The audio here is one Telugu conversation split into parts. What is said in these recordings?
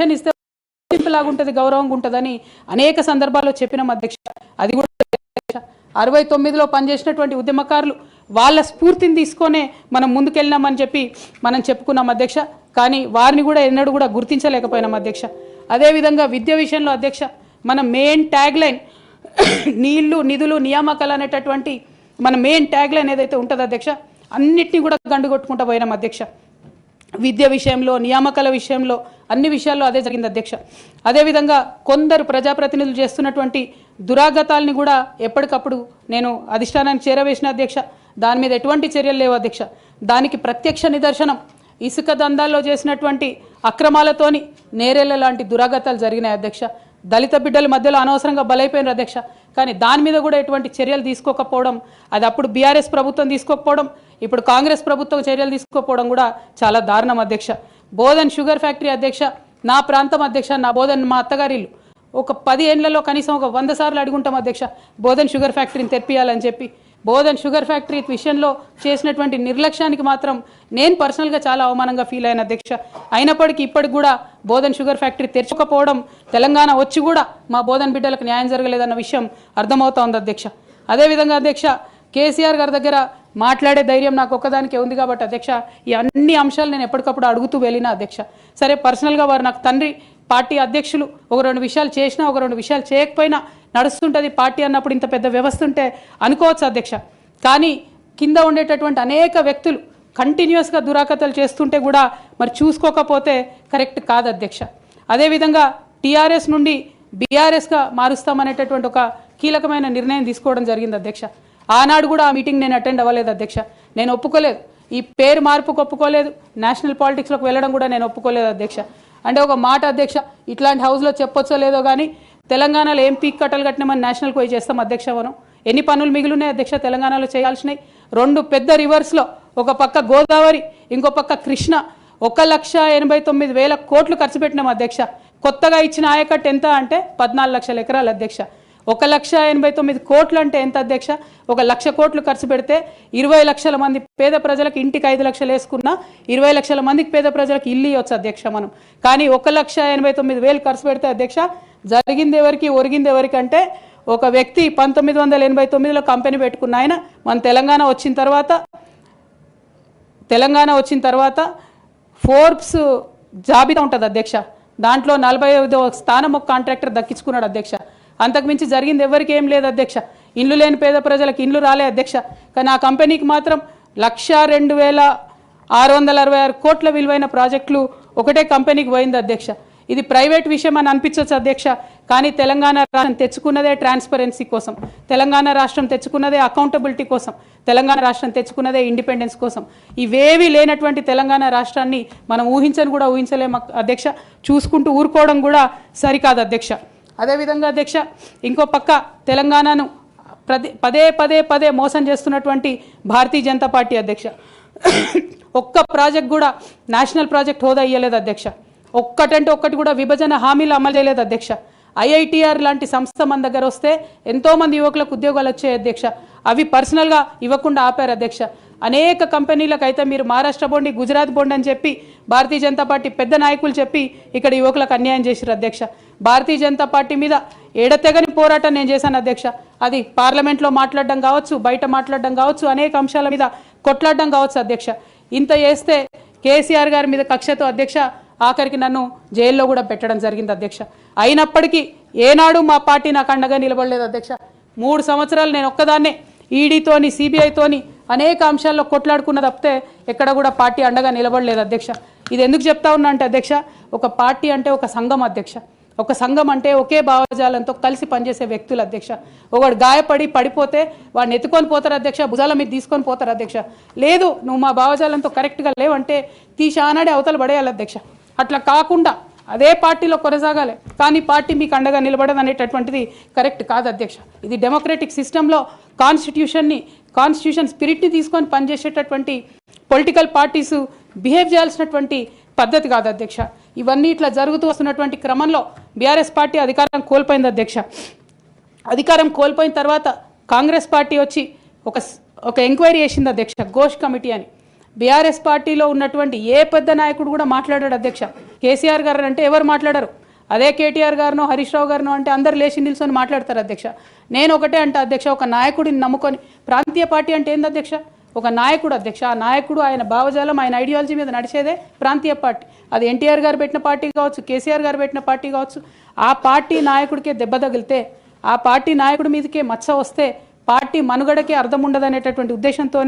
పెన్షన్ ఇస్తే లాగుంటుంది, గౌరవంగా ఉంటుందని అనేక సందర్భాల్లో చెప్పినాం అధ్యక్ష. అది కూడా 69లో పనిచేసినటువంటి ఉద్యమకారులు వాళ్ళ స్ఫూర్తిని తీసుకొనే మనం ముందుకెళ్ళినామని చెప్పి మనం చెప్పుకున్నాం అధ్యక్ష. కానీ వారిని కూడా ఎన్నడూ కూడా గుర్తించలేకపోయినాం అధ్యక్ష. అదేవిధంగా విద్య విషయంలో అధ్యక్ష మన మెయిన్ ట్యాగ్ లైన్ నీళ్లు నిధులు నియామకాలు అనేటటువంటి మన మెయిన్ ట్యాగ్ లైన్ ఏదైతే ఉంటుందో అధ్యక్ష అన్నిటినీ కూడా గండు కొట్టుకుంటూ పోయినాం అధ్యక్ష. విద్య విషయంలో నియామకాల విషయంలో అన్ని విషయాల్లో అదే జరిగింది అధ్యక్ష. అదేవిధంగా కొందరు ప్రజాప్రతినిధులు చేస్తున్నటువంటి దురాగతాలని కూడా ఎప్పటికప్పుడు నేను అధిష్టానానికి చేరవేసిన అధ్యక్ష. దాని మీద ఎటువంటి చర్యలు లేవు అధ్యక్ష. దానికి ప్రత్యక్ష నిదర్శనం ఇసుక దందాల్లో చేసినటువంటి అక్రమాలతోని నేరేళ్ల లాంటి దురాగతాలు జరిగినాయి అధ్యక్ష. దళిత బిడ్డల మధ్యలో అనవసరంగా బలైపోయినారు అధ్యక్ష. కానీ దాని మీద కూడా ఎటువంటి చర్యలు తీసుకోకపోవడం, అది అప్పుడు బీఆర్ఎస్ ప్రభుత్వం తీసుకోకపోవడం, ఇప్పుడు కాంగ్రెస్ ప్రభుత్వం చర్యలు తీసుకోకపోవడం కూడా చాలా దారుణం అధ్యక్ష. బోధన్ షుగర్ ఫ్యాక్టరీ అధ్యక్ష నా ప్రాంతం అధ్యక్ష, నా బోధన్ మా అత్తగారిల్లు. ఒక 10 ఏళ్లలో కనీసం ఒక 100 సార్లు అడుగుంటాం అధ్యక్ష బోధన్ షుగర్ ఫ్యాక్టరీని తెప్పియాలని చెప్పి. బోధన్ షుగర్ ఫ్యాక్టరీ విషయంలో చేసినటువంటి నిర్లక్ష్యానికి మాత్రం నేను పర్సనల్గా చాలా అవమానంగా ఫీల్ అయిన అధ్యక్ష. అయినప్పటికీ ఇప్పటికి కూడా బోధన్ షుగర్ ఫ్యాక్టరీ తెరచకపోవడం, తెలంగాణ వచ్చి కూడా మా బోధన్ బిడ్డలకు న్యాయం జరగలేదన్న విషయం అర్థమవుతా ఉంది అధ్యక్ష. అదేవిధంగా అధ్యక్ష కేసీఆర్ గారి దగ్గర మాట్లాడే ధైర్యం నాకు ఒక్కదానికే ఉంది కాబట్టి అధ్యక్ష ఈ అన్ని అంశాలు నేను ఎప్పటికప్పుడు అడుగుతూ వెళ్ళిన అధ్యక్ష. సరే పర్సనల్గా వారు నాకు తండ్రి, పార్టీ అధ్యక్షులు, ఒక 2 విషయాలు చేసినా ఒక 2 విషయాలు చేయకపోయినా నడుస్తుంటుంది పార్టీ అన్నప్పుడు, ఇంత పెద్ద వ్యవస్థ ఉంటే అనుకోవచ్చు అధ్యక్ష. కానీ కింద ఉండేటటువంటి అనేక వ్యక్తులు కంటిన్యూస్గా దురాకతలు చేస్తుంటే కూడా మరి చూసుకోకపోతే కరెక్ట్ కాదు అధ్యక్ష. అదేవిధంగా టీఆర్ఎస్ నుండి బీఆర్ఎస్గా మారుస్తామనేటటువంటి ఒక కీలకమైన నిర్ణయం తీసుకోవడం జరిగింది అధ్యక్ష. ఆనాడు కూడా ఆ మీటింగ్ నేను అటెండ్ అవ్వలేదు అధ్యక్ష. నేను ఒప్పుకోలేదు, ఈ పేరు మార్పుకు ఒప్పుకోలేదు, నేషనల్ పాలిటిక్స్లోకి వెళ్ళడం కూడా నేను ఒప్పుకోలేదు అధ్యక్ష. అంటే ఒక మాట అధ్యక్ష, ఇట్లాంటి హౌస్లో చెప్పొచ్చో లేదో కానీ తెలంగాణలో ఏం పీక్ కట్టలు కట్టినామని నేషనల్కి పోయి చేస్తాం అధ్యక్ష. మనం ఎన్ని పనులు మిగిలినాయి అధ్యక్ష తెలంగాణలో చేయాల్సినవి? 2 పెద్ద రివర్స్లో, ఒక పక్క గోదావరి, ఇంకో పక్క కృష్ణ, 1,89,000 కోట్లు ఖర్చు పెట్టినాం అధ్యక్ష. కొత్తగా ఇచ్చిన ఆయకట్టు ఎంత అంటే 14 లక్షల ఎకరాలు అధ్యక్ష. 1,89,000 కోట్లు అంటే ఎంత అధ్యక్ష? 1,00,000 కోట్లు ఖర్చు పెడితే 20 లక్షల మంది పేద ప్రజలకు ఇంటికి 5 లక్షలు వేసుకున్నా 20 లక్షల మందికి పేద ప్రజలకు ఇల్లు ఇవ్వచ్చు అధ్యక్ష మనం. కానీ 1,89,000 ఖర్చు పెడితే అధ్యక్ష జరిగింది ఎవరికి, ఒరిగింది ఎవరికి అంటే ఒక వ్యక్తి 1989లో కంపెనీ పెట్టుకున్న ఆయన మన తెలంగాణ వచ్చిన తర్వాత ఫోర్బ్స్ జాబితా ఉంటుంది అధ్యక్ష. దాంట్లో 45వ స్థానం ఒక కాంట్రాక్టర్ దక్కించుకున్నాడు అధ్యక్ష. అంతకుమించి జరిగింది ఎవరికి ఏం లేదు అధ్యక్ష. ఇండ్లు లేని పేద ప్రజలకు ఇండ్లు రాలే అధ్యక్ష. కానీ ఆ కంపెనీకి మాత్రం 1,02,666 కోట్ల విలువైన ప్రాజెక్టులు ఒకటే కంపెనీకి పోయింది అధ్యక్ష. ఇది ప్రైవేట్ విషయం అని అనిపించవచ్చు అధ్యక్ష. కానీ తెలంగాణ రాష్ట్రం తెచ్చుకున్నదే ట్రాన్స్పరెన్సీ కోసం, తెలంగాణ రాష్ట్రం తెచ్చుకున్నదే అకౌంటబిలిటీ కోసం, తెలంగాణ రాష్ట్రం తెచ్చుకున్నదే ఇండిపెండెన్స్ కోసం. ఇవేవి లేనటువంటి తెలంగాణ రాష్ట్రాన్ని మనం ఊహించని కూడా ఊహించలేము అధ్యక్ష. చూసుకుంటూ ఊరుకోవడం కూడా సరికాదు అధ్యక్ష. అదేవిధంగా అధ్యక్ష ఇంకో పక్క తెలంగాణను పదే మోసం చేస్తున్నటువంటి భారతీయ జనతా పార్టీ అధ్యక్ష ఒక్క ప్రాజెక్ట్ కూడా నేషనల్ ప్రాజెక్ట్ హోదా ఇయ్యలేదు అధ్యక్ష. ఒక్కటంటే ఒక్కటి కూడా విభజన హామీలు అమలు చేయలేదు అధ్యక్ష. ఐఐటిఆర్ లాంటి సంస్థ మన దగ్గర వస్తే ఎంతోమంది యువకులకు ఉద్యోగాలు వచ్చాయి అధ్యక్ష. అవి పర్సనల్గా ఇవ్వకుండా ఆపారు అధ్యక్ష. అనేక కంపెనీలకు అయితే మీరు మహారాష్ట్ర బోండి, గుజరాత్ బోండి అని చెప్పి భారతీయ జనతా పార్టీ పెద్ద నాయకులు చెప్పి ఇక్కడ యువకులకు అన్యాయం చేశారు అధ్యక్ష. భారతీయ జనతా పార్టీ మీద ఎడతెగని పోరాటం నేను చేశాను అధ్యక్ష. అది పార్లమెంట్లో మాట్లాడడం కావచ్చు, బయట మాట్లాడడం కావచ్చు, అనేక అంశాల మీద కొట్లాడడం కావచ్చు అధ్యక్ష. ఇంత చేస్తే కేసీఆర్ గారి మీద కక్షతో అధ్యక్ష ఆఖరికి నన్ను జైల్లో కూడా పెట్టడం జరిగింది అధ్యక్ష. అయినప్పటికీ ఏనాడు మా పార్టీ నాకు అండగా నిలబడలేదు అధ్యక్ష. 3 సంవత్సరాలు నేను ఒక్కదాన్నే ఈడీతోని, సిబిఐతోని అనేక అంశాల్లో కొట్లాడుకున్న తప్పితే ఎక్కడ కూడా పార్టీ అండగా నిలబడలేదు అధ్యక్ష. ఇది ఎందుకు చెప్తా ఉన్నా అంటే అధ్యక్ష, ఒక పార్టీ అంటే ఒక సంఘం అధ్యక్ష. ఒక సంఘం అంటే ఒకే భావజాలంతో కలిసి పనిచేసే వ్యక్తులు అధ్యక్ష. ఒకడు గాయపడి పడిపోతే వాడిని ఎత్తుకొని పోతారు అధ్యక్ష, భుజాల మీద తీసుకొని పోతారు అధ్యక్ష. లేదు నువ్వు మా భావజాలంతో కరెక్ట్గా లేవంటే తీసి ఆనాడే అవతల పడేయాలి అధ్యక్ష. అట్లా కాకుండా అదే పార్టీలో కొనసాగాలి, కానీ పార్టీ మీకు అండగా నిలబడదు అనేటటువంటిది కరెక్ట్ కాదు అధ్యక్ష. ఇది డెమోక్రటిక్ సిస్టంలో కాన్స్టిట్యూషన్ స్పిరిట్ని తీసుకొని పనిచేసేటటువంటి పొలిటికల్ పార్టీస్ బిహేవ్ చేయాల్సినటువంటి పద్ధతి కాదు అధ్యక్ష. ఇవన్నీ ఇట్లా జరుగుతూ వస్తున్నటువంటి క్రమంలో బీఆర్ఎస్ పార్టీ అధికారం కోల్పోయింది అధ్యక్ష. అధికారం కోల్పోయిన తర్వాత కాంగ్రెస్ పార్టీ వచ్చి ఒక ఎంక్వైరీ చేసింది అధ్యక్ష, ఘోష్ కమిటీ అని. బీఆర్ఎస్ పార్టీలో ఉన్నటువంటి ఏ పెద్ద నాయకుడు కూడా మాట్లాడాడు అధ్యక్ష. కేసీఆర్ గారు అంటే ఎవరు మాట్లాడారు? అదే కేటీఆర్ గారినో హరీష్ రావు గారినో అంటే అందరు లేచి నిల్చొని మాట్లాడతారు అధ్యక్ష. నేను ఒకటే అంటే అధ్యక్ష, ఒక నాయకుడిని నమ్ముకొని ప్రాంతీయ పార్టీ అంటే ఏంది అధ్యక్ష? ఒక నాయకుడు అధ్యక్ష. ఆ నాయకుడు ఆయన భావజాలం ఆయన ఐడియాలజీ మీద నడిచేదే ప్రాంతీయ పార్టీ. అది ఎన్టీఆర్ గారు పెట్టిన పార్టీ కావచ్చు, కేసీఆర్ గారు పెట్టిన పార్టీ కావచ్చు. ఆ పార్టీ నాయకుడికే దెబ్బ తగిలితే, ఆ పార్టీ నాయకుడి మీదకే మచ్చ వస్తే పార్టీ మనుగడకే అర్థం ఉండదనేటటువంటి ఉద్దేశంతో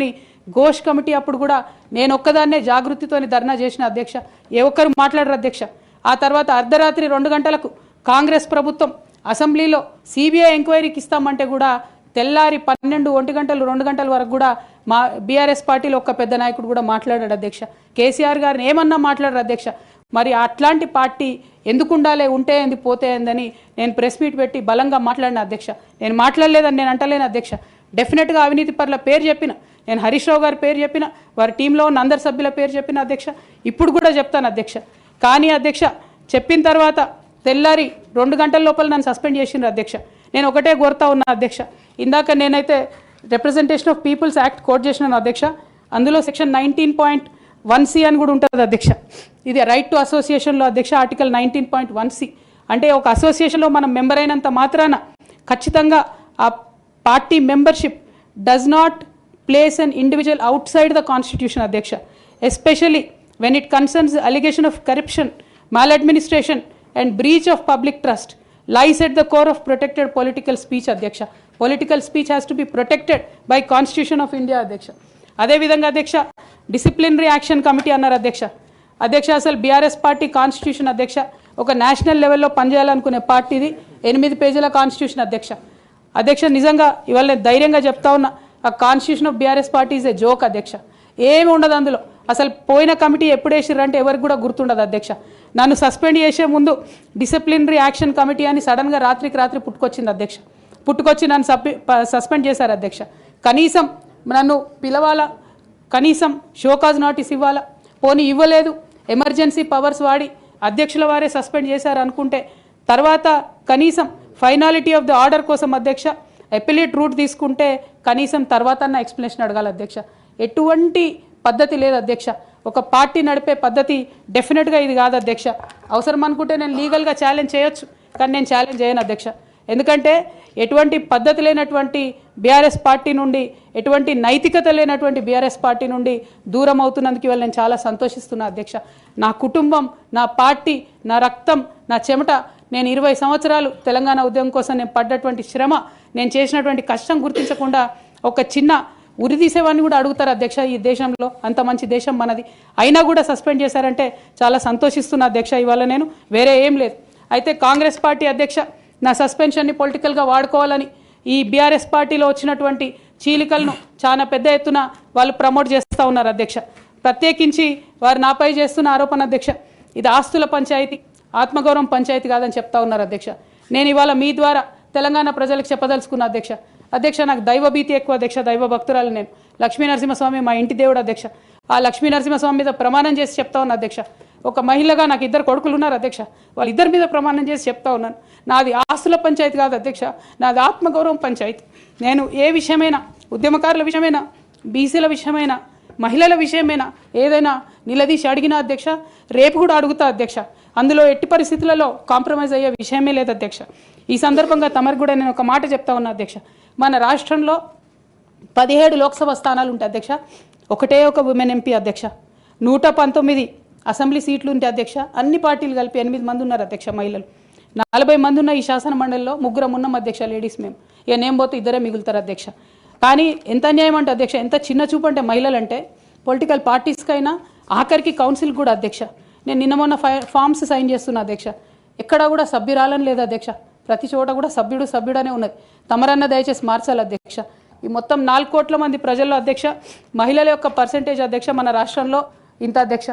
ఘోష్ కమిటీ అప్పుడు కూడా నేను ఒక్కదాన్నే జాగృతితోని ధర్నా చేసిన అధ్యక్ష. ఏ ఒక్కరు మాట్లాడరు అధ్యక్ష. ఆ తర్వాత అర్ధరాత్రి 2 గంటలకు కాంగ్రెస్ ప్రభుత్వం అసెంబ్లీలో సిబిఐ ఎంక్వైరీకి ఇస్తామంటే కూడా తెల్లారి 12, 1 గంటలు 2 గంటల వరకు కూడా మా బీఆర్ఎస్ పార్టీలో ఒక్క పెద్ద నాయకుడు కూడా మాట్లాడాడు అధ్యక్ష. కేసీఆర్ గారిని ఏమన్నా మాట్లాడరు అధ్యక్ష. మరి అట్లాంటి పార్టీ ఎందుకు ఉండాలి? ఉంటే ఏంది పోతే ఏందని నేను ప్రెస్ మీట్ పెట్టి బలంగా మాట్లాడిన అధ్యక్ష. నేను మాట్లాడలేదని నేను అంటలేను అధ్యక్ష. డెఫినెట్గా అవినీతి పరుల పేరు చెప్పిన, నేను హరీష్ రావు గారి పేరు చెప్పిన, వారి టీంలో ఉన్న అందరి సభ్యుల పేరు చెప్పిన అధ్యక్ష. ఇప్పుడు కూడా చెప్తాను అధ్యక్ష. కానీ అధ్యక్ష చెప్పిన తర్వాత తెల్లారి 2 గంటల లోపల నన్ను సస్పెండ్ చేసిండ్రు అధ్యక్ష. నేను ఒకటే కోరుతా ఉన్నా అధ్యక్ష. ఇందాక నేనైతే representation of peoples act quote చేసినాను అధ్యక్ష. అందులో సెక్షన్ 19.1C అని కూడా ఉంటుంది అధ్యక్ష. ఇది రైట్ టు అసోసియేషన్లో అధ్యక్ష ఆర్టికల్ 19.1C అంటే ఒక అసోసియేషన్లో మనం మెంబర్ అయినంత మాత్రాన ఖచ్చితంగా ఆ party membership does not place an individual outside the constitution అధ్యక్ష. Especially when it concerns the allegation of corruption, maladministration and breach of public trust lies at the core of protected political speech adhyaksha. Political speech has to be protected by Constitution of India adhyaksha. Ade vidhanga adhyaksha disciplinary action committee annaru adhyaksha. Adhyaksha asalu BRS party constitution adhyaksha oka national level lo panjayalanukune party idi 8 పేజీల కాన్స్టిట్యూషన్ అధ్యక్ష. అధ్యక్ష నిజంగా ఇవాళ ధైర్యంగా చెప్తా ఉన్నా, ఆ constitution of BRS party is a joke అధ్యక్ష. ఏమి ఉండదు అందులో. అసలు పోయిన కమిటీ ఎప్పుడు వేసిర్రంటే ఎవరికి కూడా గుర్తుండదు అధ్యక్ష. నన్ను సస్పెండ్ చేసే ముందు డిసిప్లినరీ యాక్షన్ కమిటీ అని సడన్గా రాత్రికి రాత్రి పుట్టుకొచ్చింది అధ్యక్ష. పుట్టుకొచ్చి నన్ను సస్పెండ్ చేశారు అధ్యక్ష. కనీసం నన్ను పిలవాలా, కనీసం షోకాజ్ నోటీస్ ఇవ్వాలా, పోనీ ఇవ్వలేదు. ఎమర్జెన్సీ పవర్స్ వాడి అధ్యక్షుల వారే సస్పెండ్ చేశారు అనుకుంటే తర్వాత కనీసం ఫైనాలిటీ ఆఫ్ ద ఆర్డర్ కోసం అధ్యక్ష అపిలేట్ రూట్ తీసుకుంటే కనీసం తర్వాత అన్న ఎక్స్ప్లెనేషన్ అడగాలి అధ్యక్ష. ఎటువంటి పద్ధతి లేదు అధ్యక్ష. ఒక పార్టీ నడిపే పద్ధతి డెఫినెట్గా ఇది కాదు అధ్యక్ష. అవసరం అనుకుంటే నేను లీగల్గా ఛాలెంజ్ చేయొచ్చు, కానీ నేను ఛాలెంజ్ చేయను అధ్యక్ష. ఎందుకంటే ఎటువంటి పద్ధతి లేనటువంటి బీఆర్ఎస్ పార్టీ నుండి, ఎటువంటి నైతికత లేనటువంటి బీఆర్ఎస్ పార్టీ నుండి దూరం అవుతున్నందుకు ఇవాళ నేను చాలా సంతోషిస్తున్నా అధ్యక్ష. నా కుటుంబం, నా పార్టీ, నా రక్తం, నా చెమట, నేను 20 సంవత్సరాలు తెలంగాణ ఉద్యమం కోసం నేను పడ్డటువంటి శ్రమ, నేను చేసినటువంటి కష్టం గుర్తించకుండా ఒక చిన్న ఉరి తీసేవాడిని కూడా అడుగుతారు అధ్యక్ష. ఈ దేశంలో అంత మంచి దేశం మనది, అయినా కూడా సస్పెండ్ చేశారంటే చాలా సంతోషిస్తున్నా అధ్యక్ష. ఇవాళ నేను వేరే ఏం లేదు. అయితే కాంగ్రెస్ పార్టీ అధ్యక్ష నా సస్పెన్షన్ని పొలిటికల్గా వాడుకోవాలని ఈ బీఆర్ఎస్ పార్టీలో వచ్చినటువంటి చీలికలను చాలా పెద్ద ఎత్తున వాళ్ళు ప్రమోట్ చేస్తూ ఉన్నారు అధ్యక్ష. ప్రత్యేకించి వారు నాపై చేస్తున్న ఆరోపణ అధ్యక్ష, ఇది ఆస్తుల పంచాయతీ, ఆత్మగౌరవం పంచాయతీ కాదని చెప్తా ఉన్నారు అధ్యక్ష. నేను ఇవాళ మీ ద్వారా తెలంగాణ ప్రజలకు చెప్పదలుచుకున్న అధ్యక్ష. అధ్యక్ష నాకు దైవభీతి ఎక్కువ అధ్యక్ష, దైవ భక్తురాలు నేను. లక్ష్మీ నరసింహస్వామి మా ఇంటి దేవుడు అధ్యక్ష. ఆ లక్ష్మీ నరసింహస్వామి మీద ప్రమాణం చేసి చెప్తా ఉన్నా అధ్యక్ష. ఒక మహిళగా నాకు 2 కొడుకులు ఉన్నారు అధ్యక్ష. వాళ్ళిద్దరి మీద ప్రమాణం చేసి చెప్తా ఉన్నాను, నాది ఆస్తుల పంచాయతీ కాదు అధ్యక్ష, నాది ఆత్మగౌరవం పంచాయతీ. నేను ఏ విషయమైనా, ఉద్యమకారుల విషయమైనా, బీసీల విషయమైనా, మహిళల విషయమైనా ఏదైనా నిలదీసి అడిగినా అధ్యక్ష, రేపు కూడా అడుగుతా అధ్యక్ష. అందులో ఎట్టి పరిస్థితులలో కాంప్రమైజ్ అయ్యే విషయమే లేదు అధ్యక్ష. ఈ సందర్భంగా తమరికి కూడా నేను ఒక మాట చెప్తా ఉన్నా అధ్యక్ష. మన రాష్ట్రంలో 17 లోక్సభ స్థానాలు ఉంటాయి అధ్యక్ష, ఒకటే ఒక ఉమెన్ ఎంపీ అధ్యక్ష. 119 అసెంబ్లీ సీట్లు ఉంటాయి అధ్యక్ష. అన్ని పార్టీలు కలిపి 8 మంది ఉన్నారు అధ్యక్ష మహిళలు. 40 మంది ఉన్న ఈ శాసన మండలిలో 3 ఉన్నాం అధ్యక్ష లేడీస్. మేము ఇక నేను పోతే 2 మిగులుతారు అధ్యక్ష. కానీ ఎంత అన్యాయం అంటే అధ్యక్ష, ఎంత చిన్న చూపు అంటే మహిళలు అంటే పొలిటికల్ పార్టీస్కైనా ఆఖరికి కౌన్సిల్ కూడా అధ్యక్ష. నేను నిన్న మొన్న ఫామ్స్ సైన్ చేస్తున్నా అధ్యక్ష. ఎక్కడా కూడా సభ్యురాలని లేదు అధ్యక్ష. ప్రతి చోట కూడా సభ్యుడనే ఉన్నది. తమరన్న దయచేసి మార్చాలి అధ్యక్ష. ఈ మొత్తం 4 కోట్ల మంది ప్రజల్లో అధ్యక్ష మహిళల యొక్క పర్సెంటేజ్ అధ్యక్ష మన రాష్ట్రంలో ఇంత అధ్యక్ష,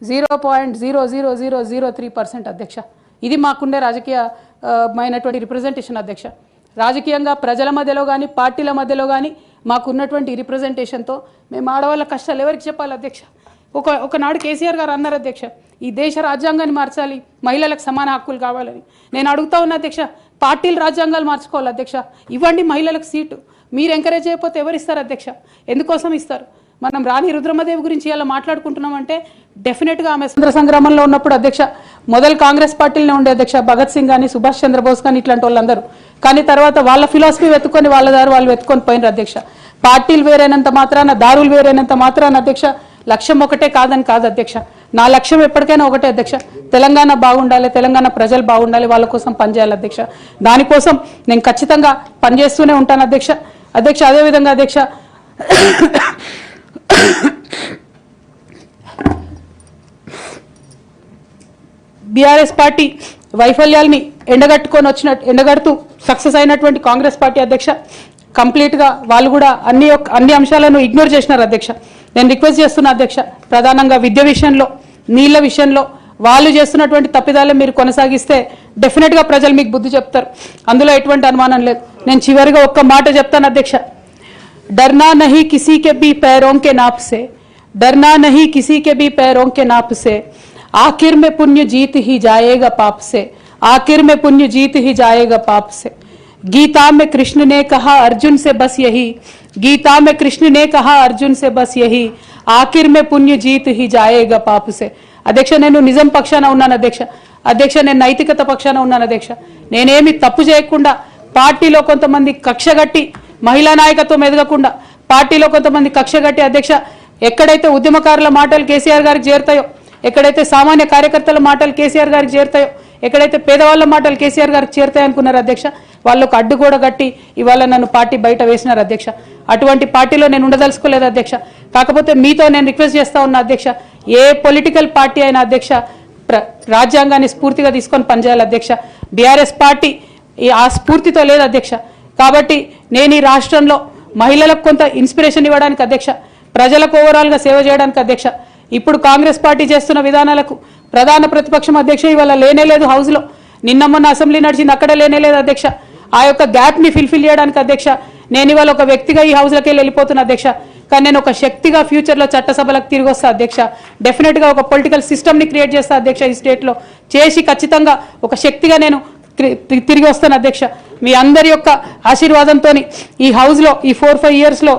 0.00003% అధ్యక్ష. ఇది మాకుండే రాజకీయమైనటువంటి రిప్రజెంటేషన్ అధ్యక్ష. రాజకీయంగా ప్రజల మధ్యలో కానీ పార్టీల మధ్యలో కానీ మాకున్నటువంటి రిప్రజెంటేషన్తో మేము ఆడవాళ్ళ కష్టాలు ఎవరికి చెప్పాలి అధ్యక్ష. ఒకనాడు కేసీఆర్ గారు అన్నారు అధ్యక్ష, ఈ దేశ రాజ్యాంగాన్ని మార్చాలి, మహిళలకు సమాన హక్కులు కావాలని. నేను అడుగుతా ఉన్నా అధ్యక్ష, పార్టీలు రాజ్యాంగాలు మార్చుకోవాలి అధ్యక్ష. ఇవ్వండి మహిళలకు సీటు. మీరు ఎంకరేజ్ చేయకపోతే ఎవరు ఇస్తారు అధ్యక్ష? ఎందుకోసం ఇస్తారు? మనం రాణి రుద్రమదేవి గురించి ఇలా మాట్లాడుకుంటున్నామంటే డెఫినెట్గా ఆమె స్వతంత్ర సంగ్రామంలో ఉన్నప్పుడు అధ్యక్ష మొదలు కాంగ్రెస్ పార్టీలోనే ఉండే అధ్యక్ష భగత్ సింగ్ కానీ సుభాష్ చంద్రబోస్ కానీ ఇట్లాంటి వాళ్ళందరూ కానీ తర్వాత వాళ్ళ ఫిలాసఫీ వెతుక్కొని వాళ్ళ దారి వాళ్ళు వెతుక్కొని పోయినారు అధ్యక్ష పార్టీలు వేరైనంత మాత్రాన దారులు వేరైనంత మాత్రాన అధ్యక్ష లక్ష్యం ఒకటే కాదని కాదు అధ్యక్ష నా లక్ష్యం ఎప్పటికైనా ఒకటే అధ్యక్ష తెలంగాణ బాగుండాలి తెలంగాణ ప్రజలు బాగుండాలి వాళ్ళ కోసం పనిచేయాలి అధ్యక్ష దానికోసం నేను ఖచ్చితంగా పనిచేస్తూనే ఉంటాను అధ్యక్ష అధ్యక్ష అదేవిధంగా అధ్యక్ష బీఆర్ఎస్ పార్టీ వైఫల్యాల్ని ఎండగడుతూ సక్సెస్ అయినటువంటి కాంగ్రెస్ పార్టీ అధ్యక్ష కంప్లీట్గా వాళ్ళు కూడా అన్ని అంశాలను ఇగ్నోర్ చేసినారు అధ్యక్ష నేను రిక్వెస్ట్ చేస్తున్నా అధ్యక్ష ప్రధానంగా విద్య విషయంలో నీళ్ల విషయంలో వాళ్ళు చేస్తున్నటువంటి తప్పిదాలు మీరు కొనసాగిస్తే డెఫినెట్గా ప్రజలు మీకు బుద్ధి చెప్తారు అందులో ఎటువంటి అనుమానం లేదు నేను చివరిగా ఒక్క మాట చెప్తాను అధ్యక్ష डरना नहीं किसी के भी पैरों के नाप से डरना नहीं किसी के भी पैरों के नाप से आखिर में पुण्य जीत ही जाएगा पाप से आखिर में पुण्य जीत ही जाएगा पाप से गीता में कृष्ण ने कहा अर्जुन से बस यही गीता में कृष्ण ने कहा अर्जुन से बस यही आखिर में पुण्य जीत ही जाएगा पाप से అధ్యక్ష నేను నిజం పక్షాన ఉన్నాను అధ్యక్ష నేను నైతికత పక్షాన ఉన్నాను అధ్యక్ష నేనేమి తప్పు చేయకుండా పార్టీలో కొంతమంది కక్షగట్టి మహిళా నాయకత్వం ఎదగకుండా పార్టీలో కొంతమంది కక్షగట్టి అధ్యక్ష ఎక్కడైతే ఉద్యమకారుల మాటలు కేసీఆర్ గారికి చేరుతాయో ఎక్కడైతే సామాన్య కార్యకర్తల మాటలు కేసీఆర్ గారికి చేరుతాయో ఎక్కడైతే పేదవాళ్ళ మాటలు కేసీఆర్ గారికి చేరుతాయి అనుకున్నారు అధ్యక్ష వాళ్ళకు అడ్డు కూడా కట్టి ఇవాళ నన్ను పార్టీ బయట వేసినారు అధ్యక్ష అటువంటి పార్టీలో నేను ఉండదలుచుకోలేదు అధ్యక్ష కాకపోతే మీతో నేను రిక్వెస్ట్ చేస్తా ఉన్నా అధ్యక్ష ఏ పొలిటికల్ పార్టీ అయినా అధ్యక్ష రాజ్యాంగాన్ని స్ఫూర్తిగా తీసుకొని పనిచేయాలి అధ్యక్ష బీఆర్ఎస్ పార్టీ ఆ స్ఫూర్తితో లేదు అధ్యక్ష కాబట్టి నేను ఈ రాష్ట్రంలో మహిళలకు కొంత ఇన్స్పిరేషన్ ఇవ్వడానికి అధ్యక్ష ప్రజలకు ఓవరాల్గా సేవ చేయడానికి అధ్యక్ష ఇప్పుడు కాంగ్రెస్ పార్టీ చేస్తున్న విధానాలకు ప్రధాన ప్రతిపక్షం అధ్యక్ష ఇవాళ లేనేలేదు హౌస్లో నిన్న మొన్న అసెంబ్లీ నడిచింది అక్కడ లేనేలేదు అధ్యక్ష ఆ యొక్క గ్యాప్ని ఫిల్ఫిల్ చేయడానికి అధ్యక్ష నేను ఇవాళ ఒక వ్యక్తిగా ఈ హౌస్లోకి వెళ్ళిపోతున్నా అధ్యక్ష కానీ నేను ఒక శక్తిగా ఫ్యూచర్లో చట్టసభలకు తిరిగి వస్తా అధ్యక్ష డెఫినెట్గా ఒక పొలిటికల్ సిస్టమ్ని క్రియేట్ చేస్తా అధ్యక్ష ఈ స్టేట్లో చేసి ఖచ్చితంగా ఒక శక్తిగా నేను తిరిగి వస్తాను అధ్యక్ష మీ అందరి యొక్క ఆశీర్వాదంతో ఈ హౌస్లో ఈ 4-5 ఇయర్స్లో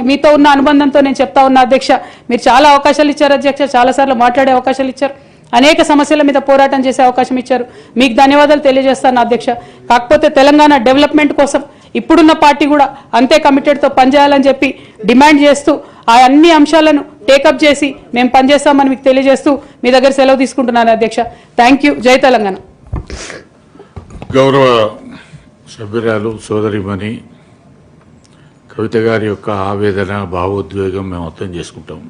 మీతో ఉన్న అనుబంధంతో నేను చెప్తా ఉన్నా అధ్యక్ష మీరు చాలా అవకాశాలు ఇచ్చారు అధ్యక్ష చాలాసార్లు మాట్లాడే అవకాశాలు ఇచ్చారు అనేక సమస్యల మీద పోరాటం చేసే అవకాశం ఇచ్చారు మీకు ధన్యవాదాలు తెలియజేస్తాను అధ్యక్ష కాకపోతే తెలంగాణ డెవలప్మెంట్ కోసం ఇప్పుడున్న పార్టీ కూడా అంతే కమిటెడ్తో పనిచేయాలని చెప్పి డిమాండ్ చేస్తూ ఆ అన్ని అంశాలను టేకప్ చేసి మేము పనిచేస్తామని మీకు తెలియజేస్తూ మీ దగ్గర సెలవు తీసుకుంటున్నాను అధ్యక్ష థ్యాంక్ యూ జై తెలంగాణ గౌరవ సభ్యురాలు సోదరిమణి కవిత గారి యొక్క ఆవేదన భావోద్వేగం మేము అర్థం చేసుకుంటాం